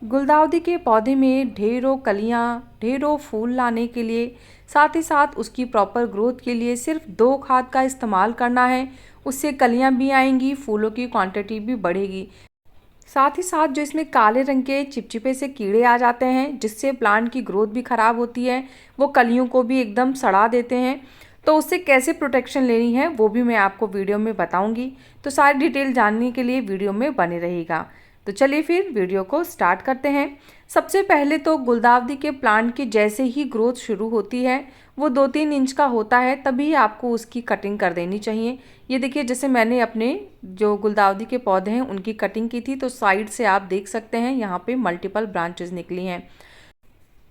गुलदाउदी के पौधे में ढेरों कलियां, ढेरों फूल लाने के लिए, साथ ही साथ उसकी प्रॉपर ग्रोथ के लिए सिर्फ 2 खाद का इस्तेमाल करना है। उससे कलियां भी आएंगी, फूलों की क्वांटिटी भी बढ़ेगी। साथ ही साथ जो इसमें काले रंग के चिपचिपे से कीड़े आ जाते हैं, जिससे प्लांट की ग्रोथ भी ख़राब होती है, वो कलियों को भी एकदम सड़ा देते हैं। तो उससे कैसे प्रोटेक्शन लेनी है वो भी मैं आपको वीडियो में बताऊंगी। तो सारी डिटेल जानने के लिए वीडियो में बने रहेगा। तो चलिए फिर वीडियो को स्टार्ट करते हैं। सबसे पहले तो गुलदाउदी के प्लांट की जैसे ही ग्रोथ शुरू होती है, वो 2-3 इंच का होता है, तभी आपको उसकी कटिंग कर देनी चाहिए। ये देखिए, जैसे मैंने अपने जो गुलदाउदी के पौधे हैं उनकी कटिंग की थी, तो साइड से आप देख सकते हैं यहाँ पे मल्टीपल ब्रांचेस निकली हैं।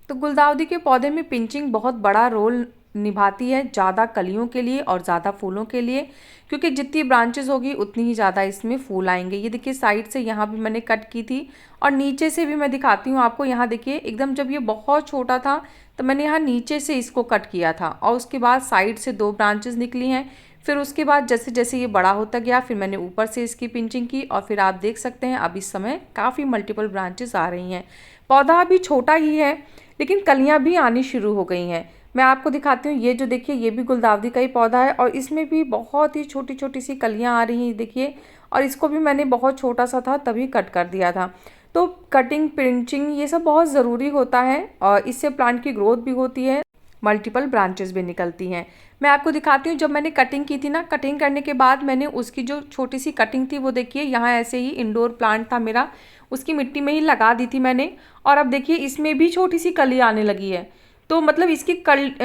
तो गुलदाउदी के पौधे में पिंचिंग बहुत बड़ा रोल निभाती है, ज़्यादा कलियों के लिए और ज़्यादा फूलों के लिए, क्योंकि जितनी ब्रांचेस होगी उतनी ही ज़्यादा इसमें फूल आएंगे। ये देखिए, साइड से यहाँ भी मैंने कट की थी और नीचे से भी मैं दिखाती हूँ आपको। यहाँ देखिए, एकदम जब ये बहुत छोटा था तो मैंने यहाँ नीचे से इसको कट किया था और उसके बाद साइड से 2 ब्रांचेस निकली हैं। फिर उसके बाद जैसे जैसे ये बड़ा होता गया, फिर मैंने ऊपर से इसकी पिंचिंग की और फिर आप देख सकते हैं अब इस समय काफ़ी मल्टीपल ब्रांचेस आ रही हैं। पौधा अभी छोटा ही है, लेकिन कलियां भी आनी शुरू हो गई हैं। मैं आपको दिखाती हूँ, ये जो देखिए, ये भी गुलदाउदी का ही पौधा है और इसमें भी बहुत ही छोटी छोटी सी कलियां आ रही हैं, देखिए। और इसको भी मैंने बहुत छोटा सा था तभी कट कर दिया था। तो कटिंग, पिंचिंग, ये सब बहुत ज़रूरी होता है और इससे प्लांट की ग्रोथ भी होती है, मल्टीपल ब्रांचेस भी निकलती हैं। मैं आपको दिखाती हूँ, जब मैंने कटिंग की थी ना, कटिंग करने के बाद मैंने उसकी जो छोटी सी कटिंग थी वो देखिए, यहाँ ऐसे ही इंडोर प्लांट था मेरा, उसकी मिट्टी में ही लगा दी थी मैंने। और अब देखिए, इसमें भी छोटी सी कली आने लगी है। तो मतलब इसकी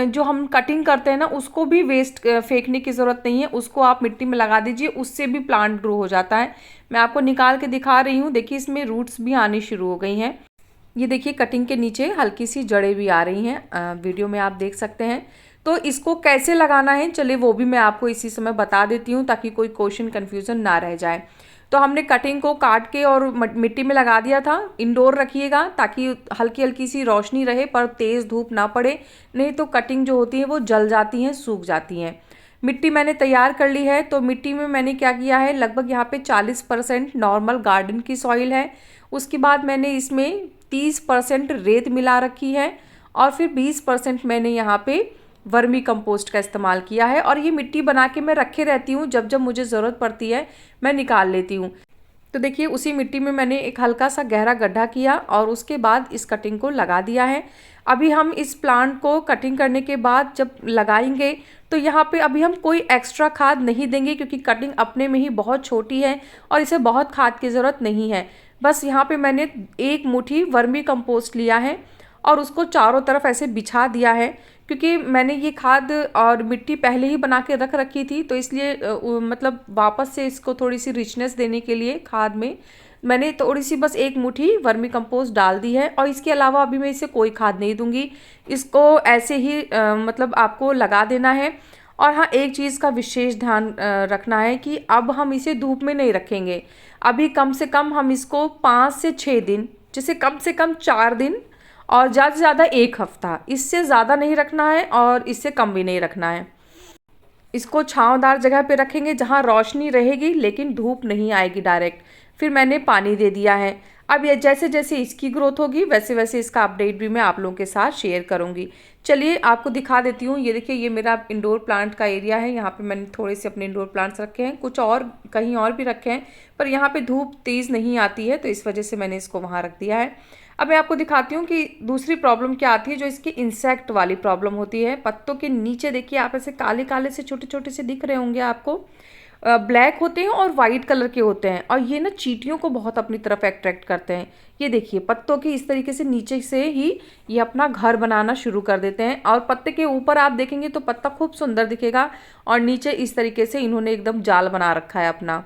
जो हम कटिंग करते हैं ना, उसको भी वेस्ट फेंकने की ज़रूरत नहीं है, उसको आप मिट्टी में लगा दीजिए, उससे भी प्लांट ग्रो हो जाता है। मैं आपको निकाल के दिखा रही हूँ, देखिए इसमें रूट्स भी आनी शुरू हो गई हैं। ये देखिए, कटिंग के नीचे हल्की सी जड़ें भी आ रही हैं, वीडियो में आप देख सकते हैं। तो इसको कैसे लगाना है, चलिए वो भी मैं आपको इसी समय बता देती हूँ, ताकि कोई क्वेश्चन कन्फ्यूज़न ना रह जाए। तो हमने कटिंग को काट के और मिट्टी में लगा दिया था। इंडोर रखिएगा ताकि हल्की हल्की सी रोशनी रहे, पर तेज़ धूप ना पड़े, नहीं तो कटिंग जो होती है वो जल जाती हैं, सूख जाती हैं। मिट्टी मैंने तैयार कर ली है। तो मिट्टी में मैंने क्या किया है, लगभग यहाँ पे 40% नॉर्मल गार्डन की सॉइल है। उसके बाद मैंने इसमें 30% रेत मिला रखी है और फिर 20% मैंने यहाँ पे वर्मी कंपोस्ट का इस्तेमाल किया है। और ये मिट्टी बना के मैं रखे रहती हूँ, जब जब मुझे ज़रूरत पड़ती है मैं निकाल लेती हूँ। तो देखिए, उसी मिट्टी में मैंने एक हल्का सा गहरा गड्ढा किया और उसके बाद इस कटिंग को लगा दिया है। अभी हम इस प्लांट को कटिंग करने के बाद जब लगाएंगे, तो यहाँ पे अभी हम कोई एक्स्ट्रा खाद नहीं देंगे, क्योंकि कटिंग अपने में ही बहुत छोटी है और इसे बहुत खाद की ज़रूरत नहीं है। बस यहाँ पे मैंने 1 मुट्ठी वर्मी कंपोस्ट लिया है और उसको चारों तरफ ऐसे बिछा दिया है, क्योंकि मैंने ये खाद और मिट्टी पहले ही बना के रख रखी थी, तो इसलिए मतलब वापस से इसको थोड़ी सी रिचनेस देने के लिए खाद में मैंने थोड़ी सी बस 1 मुट्ठी वर्मी कंपोस्ट डाल दी है। और इसके अलावा अभी मैं इसे कोई खाद नहीं दूंगी, इसको ऐसे ही मतलब आपको लगा देना है। और हाँ, एक चीज़ का विशेष ध्यान रखना है कि अब हम इसे धूप में नहीं रखेंगे। अभी कम से कम हम इसको 5 से 6 दिन, जैसे कम से कम 4 दिन और ज़्यादा से ज़्यादा 1 हफ्ता, इससे ज़्यादा नहीं रखना है और इससे कम भी नहीं रखना है। इसको छांवदार जगह पे रखेंगे जहाँ रोशनी रहेगी लेकिन धूप नहीं आएगी डायरेक्ट। फिर मैंने पानी दे दिया है। अब ये जैसे जैसे इसकी ग्रोथ होगी वैसे वैसे इसका अपडेट भी मैं आप लोगों के साथ शेयर करूँगी। चलिए आपको दिखा देती हूँ। ये देखिए, ये मेरा इंडोर प्लांट का एरिया है। यहाँ पे मैंने थोड़े से अपने इंडोर प्लांट्स रखे हैं, कुछ और कहीं और भी रखे हैं, पर यहाँ पे धूप तेज़ नहीं आती है तो इस वजह से मैंने इसको वहाँ रख दिया है। अब मैं आपको दिखाती हूँ कि दूसरी प्रॉब्लम क्या आती है, जो इसकी इंसेक्ट वाली प्रॉब्लम होती है। पत्तों के नीचे देखिए, आप ऐसे काले काले से छोटे छोटे से दिख रहे होंगे आपको, ब्लैक होते हैं और वाइट कलर के होते हैं, और ये ना चींटियों को बहुत अपनी तरफ अट्रैक्ट करते हैं। ये देखिए, पत्तों के इस तरीके से नीचे से ही ये अपना घर बनाना शुरू कर देते हैं। और पत्ते के ऊपर आप देखेंगे तो पत्ता खूब सुंदर दिखेगा और नीचे इस तरीके से इन्होंने एकदम जाल बना रखा है अपना।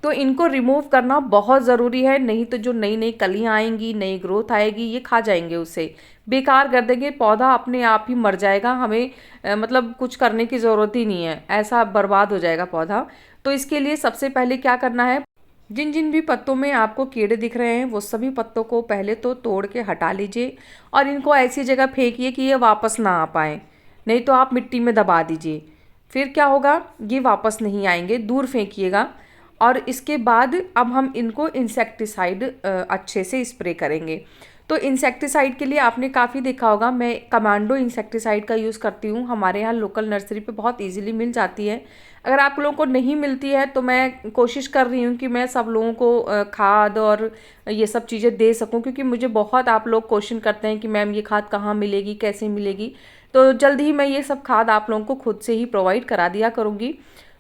तो इनको रिमूव करना बहुत ज़रूरी है, नहीं तो जो नई नई कलियाँ आएंगी, नई ग्रोथ आएगी, ये खा जाएंगे, उसे बेकार कर देंगे, पौधा अपने आप ही मर जाएगा। हमें मतलब कुछ करने की ज़रूरत ही नहीं है, ऐसा बर्बाद हो जाएगा पौधा। तो इसके लिए सबसे पहले क्या करना है, जिन जिन भी पत्तों में आपको कीड़े दिख रहे हैं वो सभी पत्तों को पहले तो तोड़ के हटा लीजिए और इनको ऐसी जगह फेंकिए कि ये वापस ना आ पाएँ, नहीं तो आप मिट्टी में दबा दीजिए। फिर क्या होगा, ये वापस नहीं आएंगे, दूर फेंकिएगा। और इसके बाद अब हम इनको इंसेक्टिसाइड अच्छे से स्प्रे करेंगे। तो इंसेक्टिसाइड के लिए आपने काफ़ी देखा होगा, मैं कमांडो इंसेक्टिसाइड का यूज़ करती हूँ। हमारे यहाँ लोकल नर्सरी पे बहुत इजीली मिल जाती है। अगर आप लोगों को नहीं मिलती है तो मैं कोशिश कर रही हूँ कि मैं सब लोगों को खाद और ये सब चीज़ें दे सकूँ, क्योंकि मुझे बहुत आप लोग क्वेश्चन करते हैं कि मैम ये खाद कहाँ मिलेगी, कैसे मिलेगी। तो जल्द ही मैं ये सब खाद आप लोगों को खुद से ही प्रोवाइड करा दिया करूँगी।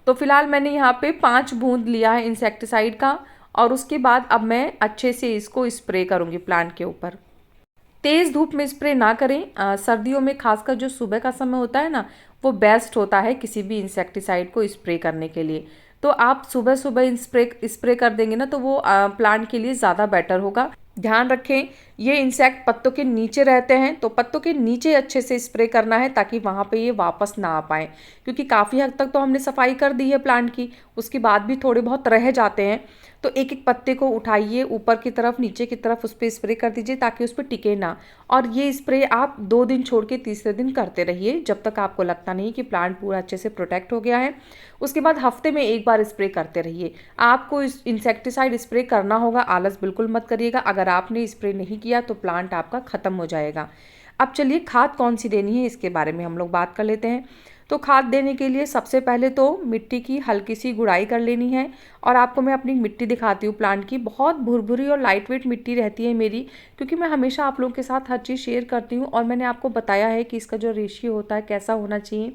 तो फिलहाल मैंने यहाँ पे 5 बूंद लिया है इंसेक्टिसाइड का, और उसके बाद अब मैं अच्छे से इसको स्प्रे करूँगी प्लांट के ऊपर। तेज़ धूप में स्प्रे ना करें। सर्दियों में खासकर जो सुबह का समय होता है ना, वो बेस्ट होता है किसी भी इंसेक्टिसाइड को स्प्रे करने के लिए। तो आप सुबह सुबह स्प्रे कर देंगे ना, तो वो प्लांट के लिए ज़्यादा बेटर होगा। ध्यान रखें, ये इंसेक्ट पत्तों के नीचे रहते हैं, तो पत्तों के नीचे अच्छे से स्प्रे करना है ताकि वहाँ पे ये वापस ना आ पाएँ, क्योंकि काफ़ी हद तक तो हमने सफाई कर दी है प्लांट की, उसके बाद भी थोड़े बहुत रह जाते हैं। तो एक एक पत्ते को उठाइए, ऊपर की तरफ नीचे की तरफ उस पर स्प्रे कर दीजिए ताकि उस पर टिके ना। और ये स्प्रे आप 2 दिन छोड़ के तीसरे दिन करते रहिए, जब तक आपको लगता नहीं कि प्लांट पूरा अच्छे से प्रोटेक्ट हो गया है। उसके बाद हफ्ते में एक बार स्प्रे करते रहिए। आपको इस इंसेक्टिसाइड स्प्रे करना होगा, आलस बिल्कुल मत करिएगा। अगर आपने स्प्रे नहीं किया तो प्लांट आपका ख़त्म हो जाएगा। अब चलिए खाद कौन सी देनी है इसके बारे में हम लोग बात कर लेते हैं। तो खाद देने के लिए सबसे पहले तो मिट्टी की हल्की सी गुड़ाई कर लेनी है। और आपको मैं अपनी मिट्टी दिखाती हूँ प्लांट की। बहुत भुरभुरी और लाइट वेट मिट्टी रहती है मेरी, क्योंकि मैं हमेशा आप लोगों के साथ हर चीज़ शेयर करती हूँ और मैंने आपको बताया है कि इसका जो रेशियो होता है कैसा होना चाहिए।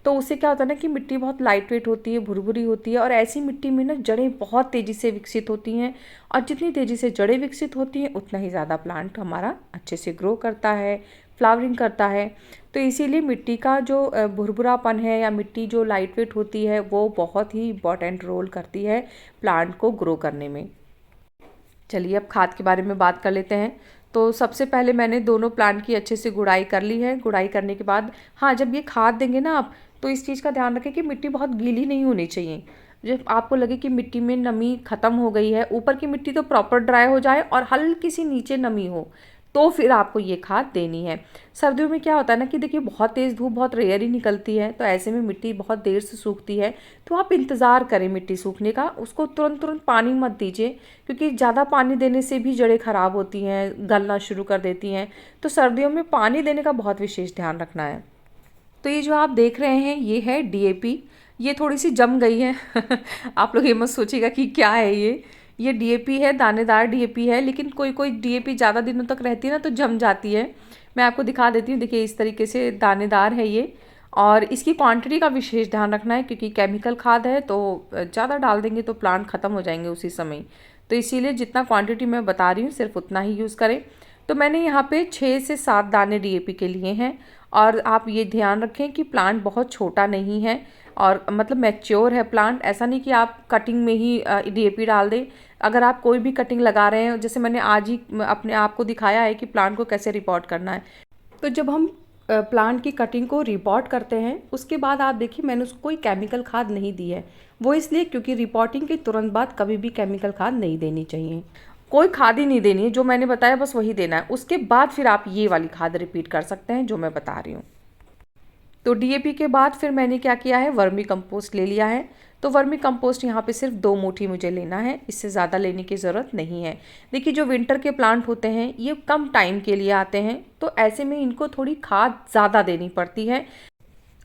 तो उससे क्या होता है ना कि मिट्टी बहुत लाइट वेट होती है, भुरभुरी होती है, और ऐसी मिट्टी में ना जड़ें बहुत तेज़ी से विकसित होती हैं। और जितनी तेज़ी से जड़ें विकसित होती हैं उतना ही ज़्यादा प्लांट हमारा अच्छे से ग्रो करता है, फ्लावरिंग करता है। तो इसीलिए मिट्टी का जो भुरभुरापन है या मिट्टी जो लाइट वेट होती है वो बहुत ही इम्पॉर्टेंट रोल करती है प्लांट को ग्रो करने में। चलिए अब खाद के बारे में बात कर लेते हैं। तो सबसे पहले मैंने दोनों प्लांट की अच्छे से गुड़ाई कर ली है। गुड़ाई करने के बाद हाँ, जब ये खाद देंगे ना आप, तो इस चीज़ का ध्यान रखें कि मिट्टी बहुत गीली नहीं होनी चाहिए। जब आपको लगे कि मिट्टी में नमी ख़त्म हो गई है, ऊपर की मिट्टी तो प्रॉपर ड्राई हो जाए और हल्की सी नीचे नमी हो, तो फिर आपको ये खाद देनी है। सर्दियों में क्या होता है ना कि देखिए बहुत तेज़ धूप बहुत रेयर ही निकलती है, तो ऐसे में मिट्टी बहुत देर से सूखती है। तो आप इंतज़ार करें मिट्टी सूखने का, उसको तुरंत तुरंत पानी मत दीजिए, क्योंकि ज़्यादा पानी देने से भी जड़ें ख़राब होती हैं, गलना शुरू कर देती हैं। तो सर्दियों में पानी देने का बहुत विशेष ध्यान रखना है। तो ये जो आप देख रहे हैं ये है डीएपी। ये थोड़ी सी जम गई है आप लोग ये मत सोचिएगा कि क्या है ये डीएपी है, दानेदार डीएपी है। लेकिन कोई कोई डीएपी ज़्यादा दिनों तक रहती है ना तो जम जाती है। मैं आपको दिखा देती हूँ, देखिए इस तरीके से दानेदार है ये। और इसकी क्वांटिटी का विशेष ध्यान रखना है, क्योंकि केमिकल खाद है तो ज़्यादा डाल देंगे तो प्लांट ख़त्म हो जाएंगे उसी समय। तो इसीलिए जितना क्वांटिटी मैं बता रही हूँ सिर्फ उतना ही यूज़ करें। तो मैंने यहाँ पे 6 से 7 दाने डीएपी के लिए हैं। और आप ये ध्यान रखें कि प्लांट बहुत छोटा नहीं है, और मतलब मैच्योर है प्लांट। ऐसा नहीं कि आप कटिंग में ही डीएपी डाल दें। अगर आप कोई भी कटिंग लगा रहे हैं, जैसे मैंने आज ही अपने आप को दिखाया है कि प्लांट को कैसे रिपोर्ट करना है। तो जब हम प्लांट की कटिंग को रिपोर्ट करते हैं उसके बाद आप देखिए मैंने उसको कोई केमिकल खाद नहीं दी है। वो इसलिए क्योंकि रिपोर्टिंग के तुरंत बाद कभी भी केमिकल खाद नहीं देनी चाहिए। कोई खाद ही नहीं देनी है, जो मैंने बताया बस वही देना है। उसके बाद फिर आप ये वाली खाद रिपीट कर सकते हैं जो मैं बता रही हूँ। तो डीएपी के बाद फिर मैंने क्या किया है, वर्मी कंपोस्ट ले लिया है। तो वर्मी कंपोस्ट यहाँ पे सिर्फ 2 मुट्ठी मुझे लेना है, इससे ज़्यादा लेने की ज़रूरत नहीं है। देखिए जो विंटर के प्लांट होते हैं ये कम टाइम के लिए आते हैं, तो ऐसे में इनको थोड़ी खाद ज़्यादा देनी पड़ती है।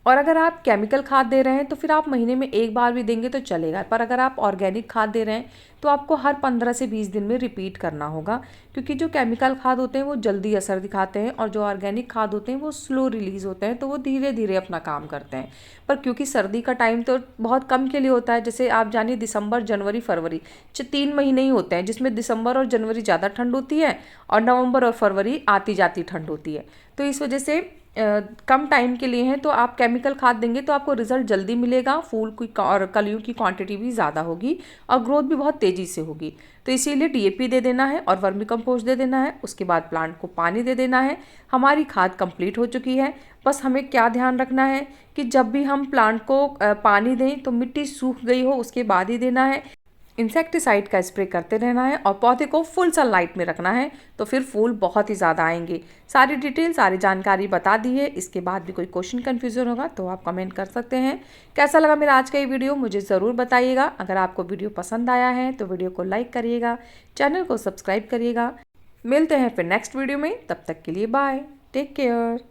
और अगर आप केमिकल खाद दे रहे हैं तो फिर आप महीने में एक बार भी देंगे तो चलेगा। पर अगर आप ऑर्गेनिक खाद दे रहे हैं तो आपको हर 15 से 20 दिन में रिपीट करना होगा, क्योंकि जो केमिकल खाद होते हैं वो जल्दी असर दिखाते हैं और जो ऑर्गेनिक खाद होते हैं वो स्लो रिलीज़ होते हैं, तो वो धीरे धीरे अपना काम करते हैं। पर क्योंकि सर्दी का टाइम तो बहुत कम के लिए होता है, जैसे आप जानिए दिसंबर जनवरी फरवरी 3 महीने ही होते हैं, जिसमें दिसंबर और जनवरी ज़्यादा ठंड होती है और नवंबर और फरवरी आती जाती ठंड होती है। तो इस वजह से कम टाइम के लिए हैं, तो आप केमिकल खाद देंगे तो आपको रिजल्ट जल्दी मिलेगा, फूल की और कलियों की क्वांटिटी भी ज़्यादा होगी और ग्रोथ भी बहुत तेज़ी से होगी। तो इसीलिए डीएपी दे देना है और वर्मी कंपोस्ट दे देना है। उसके बाद प्लांट को पानी दे देना है। हमारी खाद कंप्लीट हो चुकी है। बस हमें क्या ध्यान रखना है कि जब भी हम प्लांट को पानी दें तो मिट्टी सूख गई हो उसके बाद ही देना है। इंसेक्टिसाइड का स्प्रे करते रहना है और पौधे को फुल सनलाइट में रखना है, तो फिर फूल बहुत ही ज़्यादा आएंगे। सारी डिटेल, सारी जानकारी बता दी है। इसके बाद भी कोई क्वेश्चन कन्फ्यूज़न होगा तो आप कमेंट कर सकते हैं। कैसा लगा मेरा आज का ये वीडियो मुझे ज़रूर बताइएगा। अगर आपको वीडियो पसंद आया है तो वीडियो को लाइक करिएगा, चैनल को सब्सक्राइब करिएगा। मिलते हैं फिर नेक्स्ट वीडियो में, तब तक के लिए बाय, टेक केयर।